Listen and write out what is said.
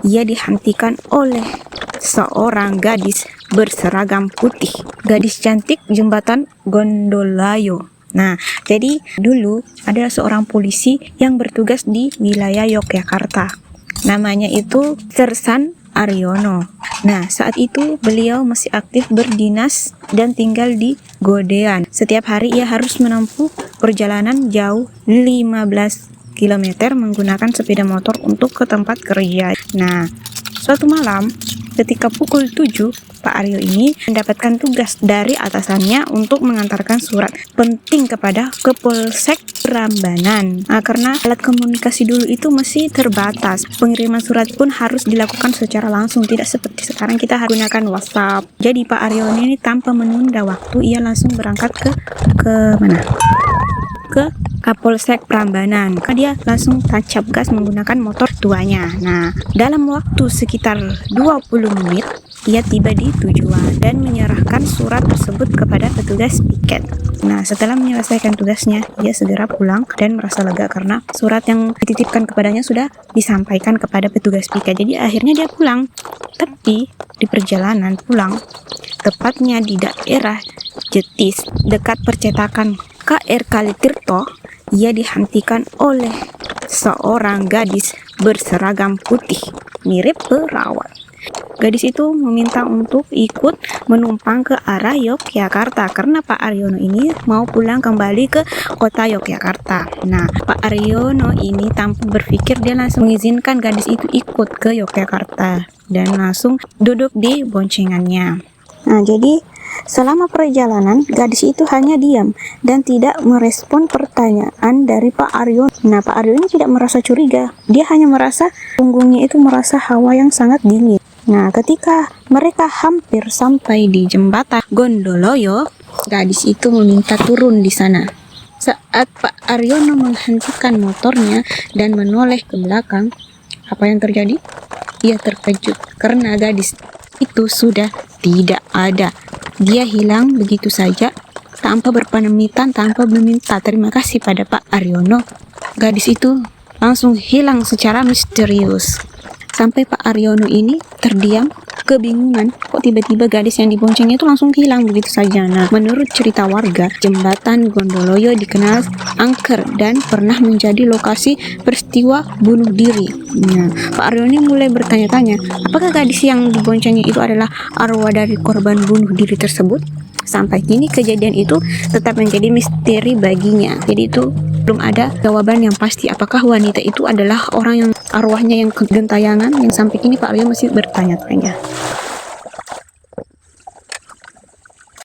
ia dihentikan oleh seorang gadis berseragam putih. Gadis cantik jembatan Gondolayo. Nah, jadi dulu ada seorang polisi yang bertugas di wilayah Yogyakarta. Namanya itu Sersan Aryono. Nah, saat itu beliau masih aktif berdinas dan tinggal di Godean. Setiap hari ia harus menempuh perjalanan jauh 15 km menggunakan sepeda motor untuk ke tempat kerja. Nah, suatu malam ketika pukul 7, Pak Aryo ini mendapatkan tugas dari atasannya untuk mengantarkan surat penting kepada Kapolsek Prambanan. Nah, karena alat komunikasi dulu itu masih terbatas, pengiriman surat pun harus dilakukan secara langsung, tidak seperti sekarang kita harus gunakan WhatsApp. Jadi Pak Aryo ini tanpa menunda waktu, ia langsung berangkat ke mana? Ke Kapolsek Prambanan. Dia langsung tancap gas menggunakan motor tuanya. Nah, dalam waktu sekitar 20 menit ia tiba di tujuan dan menyerahkan surat tersebut kepada petugas piket. Nah, setelah menyelesaikan tugasnya, ia segera pulang dan merasa lega karena surat yang dititipkan kepadanya sudah disampaikan kepada petugas piket. Jadi akhirnya dia pulang. Tapi di perjalanan pulang, tepatnya di daerah Jetis dekat percetakan KR Kalitirto, ia dihentikan oleh seorang gadis berseragam putih mirip perawat. Gadis itu meminta untuk ikut menumpang ke arah Yogyakarta karena Pak Aryono ini mau pulang kembali ke kota Yogyakarta. Nah, Pak Aryono ini tanpa berpikir dia langsung mengizinkan gadis itu ikut ke Yogyakarta dan langsung duduk di boncengannya. Nah, jadi selama perjalanan, gadis itu hanya diam dan tidak merespon pertanyaan dari Pak Aryo. Nah, Pak Aryo ini tidak merasa curiga. Dia hanya merasa punggungnya itu merasa hawa yang sangat dingin. Nah, ketika mereka hampir sampai di jembatan Gondoloyo, gadis itu meminta turun di sana. Saat Pak Aryono menghentikan motornya dan menoleh ke belakang, apa yang terjadi? Ia terkejut karena gadis itu sudah tidak ada. Dia hilang begitu saja tanpa berpamitan, tanpa meminta terima kasih pada Pak Aryono. Gadis itu langsung hilang secara misterius. Sampai Pak Aryono ini terdiam, kebingungan, kok tiba-tiba gadis yang diboncengnya itu langsung hilang begitu saja. Nah, menurut cerita warga, jembatan Gondoloyo dikenal angker dan pernah menjadi lokasi peristiwa bunuh diri. Nah, Pak Aryono ini mulai bertanya-tanya, apakah gadis yang diboncengnya itu adalah arwah dari korban bunuh diri tersebut? Sampai kini kejadian itu tetap menjadi misteri baginya. Jadi itu belum ada jawaban yang pasti apakah wanita itu adalah orang yang arwahnya yang gentayangan, yang sampai kini Pak Aryo masih bertanya-tanya.